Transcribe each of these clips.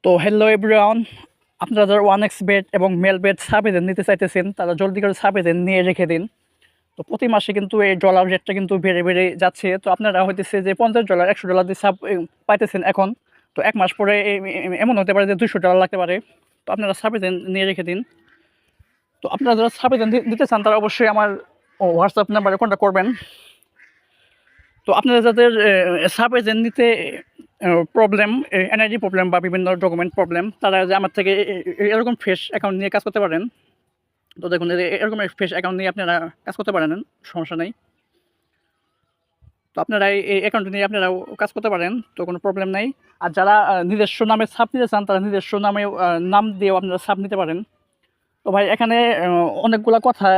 তো hello everyone, আপনারা যারা ওয়ান এক্স বেড এবং মেল বেড সাবএজেন্ট নিতে চাইতেছেন তারা জলদি করে সাবএজেন্ট নিয়ে রেখে দিন। তো প্রতি মাসে কিন্তু এই ডলার রেটটা কিন্তু বেড়ে বেড়ে যাচ্ছে। তো আপনারা হইতেছে যে $50 $100 দিয়ে সাব পাইতেছেন এখন। তো এক মাস পরে এমন হতে পারে যে $200 লাগতে পারে। তো আপনারা সাবএজেন্ট নিয়ে রেখে দিন। তো আপনারা যারা সাবএজেন্ট দিতে চান তারা অবশ্যই আমার হোয়াটসঅ্যাপ নাম্বারে কন্ট্যাক্ট করবেন। তো আপনারা যাদের সাব এজেন্ট নিতে প্রবলেম, এনআইডি প্রবলেম বা বিভিন্ন ডকুমেন্ট প্রবলেম, তারা যে আমার থেকে এরকম ফ্রেশ অ্যাকাউন্ট নিয়ে কাজ করতে পারেন। তো দেখুন এরকম ফ্রেশ অ্যাকাউন্ট নিয়ে আপনারা কাজ করতে পারেন, সমস্যা নেই। তো আপনারা এই অ্যাকাউন্ট নিয়ে আপনারাও কাজ করতে পারেন, তো কোনো প্রবলেম নাই। আর যারা নিজস্ব নামে সাব নিতে চান তারা নিজস্ব নামে নাম দিয়েও আপনারা সাব নিতে পারেন। তো ভাই এখানে অনেকগুলা কথা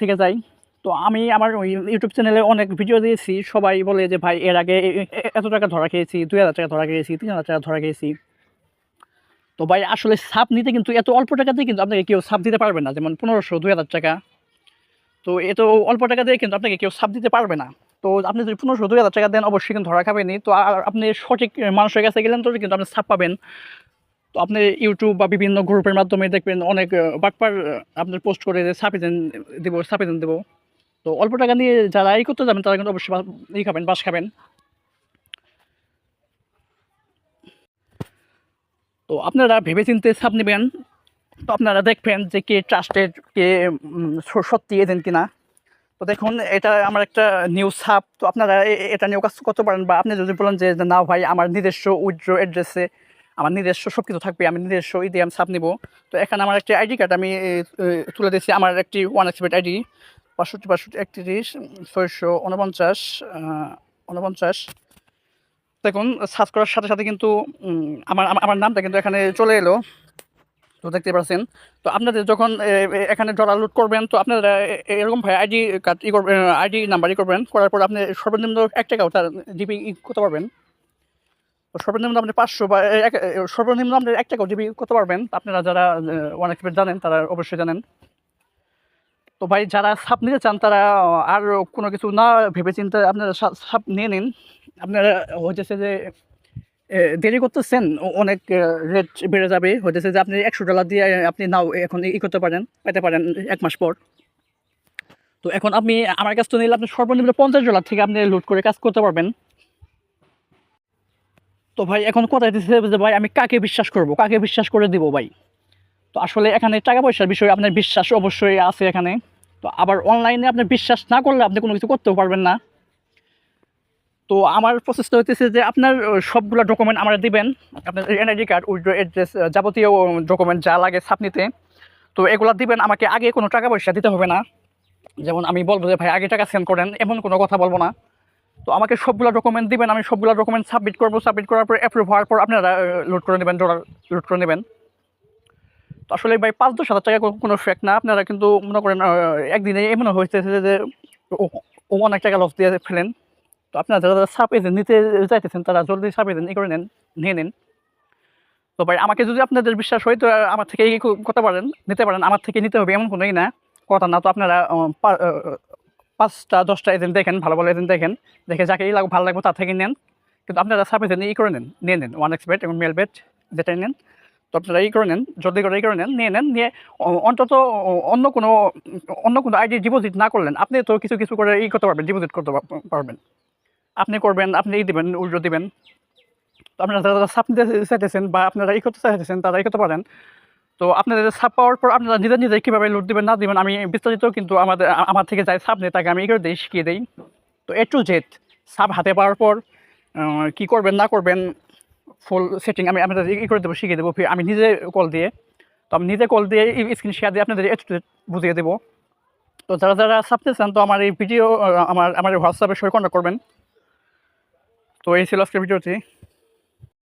থেকে যায়। তো আমি আমার ওই ইউটিউব চ্যানেলে অনেক ভিডিও দিয়েছি, সবাই বলে যে ভাই এর আগে এত টাকা ধরা খেয়েছি, 2000 টাকা ধরা খেয়েছি, 3000 টাকা ধরা খেয়েছি। তো ভাই আসলে সাপ নিতে কিন্তু এত অল্প টাকাতেই কিন্তু আপনাকে কেউ সাপ দিতে পারবে না, যেমন 1500 2000 টাকা। তো এত অল্প টাকা দিয়ে কিন্তু আপনাকে কেউ সাপ দিতে পারবে না। তো আপনি যদি 1500 2000 টাকা দেন অবশ্যই কিন্তু ধরা খাবেনি। তো আর আপনি সঠিক মানুষের কাছে গেলেন তো কিন্তু আপনি সাপ পাবেন। তো আপনি ইউটিউব বা বিভিন্ন গ্রুপের মাধ্যমে দেখবেন অনেক বাটপার আপনার পোস্ট করে যে সাপিজেন দেবো। তো অল্প টাকা নিয়ে যারা করতে যাবেন তারা কিন্তু অবশ্যই খাবেন, বাস খাবেন। তো আপনারা ভেবেচিন্তে সাপ নেবেন। তো আপনারা দেখবেন যে কে ট্রাস্টেড, কে সত্যি এজেন্ট কিনা। তো দেখুন এটা আমার একটা নিউ সাপ। তো আপনারা এটা নিয়েও কাজ করতে পারেন। বা আপনি যদি বলেন যে না ভাই আমার নিজস্ব উইথড্র অ্যাড্রেসে আমার নিজস্ব সব কিছু থাকবে, আমি নিজস্ব দিয়ে আমি সাপ নিব। তো এখানে আমার একটি আইডি কার্ড আমি তুলে দিয়েছি, আমার একটি ওয়ান এক্সপেট আইডি 65 65 31 649 49। দেখুন সার্চ করার সাথে সাথে কিন্তু আমার আমার নামটা কিন্তু এখানে চলে এলো। তো দেখতে পাচ্ছেন। তো আপনাদের যখন এখানে ডলার লোড করবেন তো আপনারা এরকম ভাই আইডি কার্ড করবেন, আইডি নাম্বার করবেন, করার পর আপনি সর্বনিম্ন 1 টাকাও তার জিবি করতে পারবেন। তো সর্বনিম্ন আপনি 500 বা সর্বনিম্ন আপনি 1 টাকাও জিবি করতে পারবেন। আপনারা যারা ওয়ান এক্সপেট জানেন তারা অবশ্যই জানেন। তো ভাই যারা সাপ নিতে চান তারা আর কোনো কিছু না ভেবে চিন্তে আপনারা সাপ নিয়ে নিন। আপনারা হইতেছে যে দেরি করতেছেন, অনেক রেট বেড়ে যাবে। হইতেছে যে আপনি $100 দিয়ে আপনি নাও এখন করতে পারেন, পেতে পারেন 1 মাস পর। তো এখন আপনি আমার কাছ থেকে নিলে আপনি সর্বনিম্ন $50 থেকে আপনি লুট করে কাজ করতে পারবেন। তো ভাই এখন কথা দিচ্ছে যে ভাই আমি কাকে বিশ্বাস করব, কাকে বিশ্বাস করে দিব ভাই। তো আসলে এখানে টাকা পয়সার বিষয়ে আপনার বিশ্বাস অবশ্যই আছে এখানে। তো আবার অনলাইনে আপনি বিশ্বাস না করলে আপনি কোনো কিছু করতেও পারবেন না। তো আমার প্রসেসটা হইতেছে যে আপনার সবগুলো ডকুমেন্ট আমরা দিবেন, আপনার এনআইডি কার্ড, উইথড্র অ্যাড্রেস, যাবতীয় ডকুমেন্ট যা লাগে সাপ নিতে। তো এগুলো দিবেন, আমাকে আগে কোনো টাকা পয়সা দিতে হবে না। যেমন আমি বলবো যে ভাই আগে টাকা সেন্ড করেন, এমন কোনো কথা বলবো না। তো আমাকে সবগুলো ডকুমেন্ট দিবেন, আমি সবগুলো ডকুমেন্ট সাবমিট করবো। সাবমিট করার পর অ্যাপ্রুভ হওয়ার পর আপনারা লোড করে নেবেন, ডলার লোড করে নেবেন। তো আসলে ভাই 5-10 হাজার টাকা কোনো ফ্যাক্ট না। আপনারা কিন্তু মনে করেন একদিনে এমন হয়েছে যে অনেক টাকা লস দিয়ে ফেলেন। তো আপনারা যারা সাব এজেন্ট নিতে চাইতেছেন তারা জলদি সাব এজেন্ট করে নেন, নিয়ে নিন। তো ভাই আমাকে যদি আপনাদের বিশ্বাস হয় তো আমার থেকে করতে পারেন, নিতে পারেন। আমার থেকে নিতে হবে এমন কোনোই না, কথা না। তো আপনারা 5টা 10টা এজেন্ট দেখেন, ভালো ভালো এজেন্ট দেখেন, দেখে যাকে ভালো লাগবে তার থেকে নেন। কিন্তু আপনারা সাব এজেন্ট করে নেন, নিয়ে নেন ওয়ান এক্স বেড এবং মেল বেড যেটাই নেন। তো আপনারা করে নেন, জলদি করে করে নেন, নিয়ে নেন। নিয়ে অন্তত অন্য কোনো আইডি ডিপোজিট না করলেন আপনি তো কিছু কিছু করে করতে পারবেন, ডিপোজিট করতে পারবেন। আপনি করবেন, আপনি দিবেন, উইথড্র দিবেন। তো আপনারা যারা সাপ নিতে চাইতেছেন বা আপনারা করতে চাইতেছেন তারা করতে পারেন। তো আপনাদের সাপ পাওয়ার পর আপনারা নিজে কীভাবে লোড দিবেন না দিবেন আমি বিস্তারিত কিন্তু আমার থেকে যাই সাপ নেই তাকে আমি করে দিই, শিখিয়ে দিই। তো A to Z সাপ হাতে পাওয়ার পর কী করবেন না করবেন ফুল সেটিং আমি আপনাদের করে দেবো, শিখিয়ে দেবো আমি নিজে কল দিয়ে। তো আমি নিজে কল দিয়ে স্ক্রিন শেয়ার দিয়ে আপনাদের A to Z বুঝিয়ে দেবো। তো যারা যারা সাপ নিতে তো আমার এই ভিডিও আমার হোয়াটসঅ্যাপে সঙ্গে কন্ট্যাক্ট করবেন। তো এই ছিল আজকের ভিডিওটি।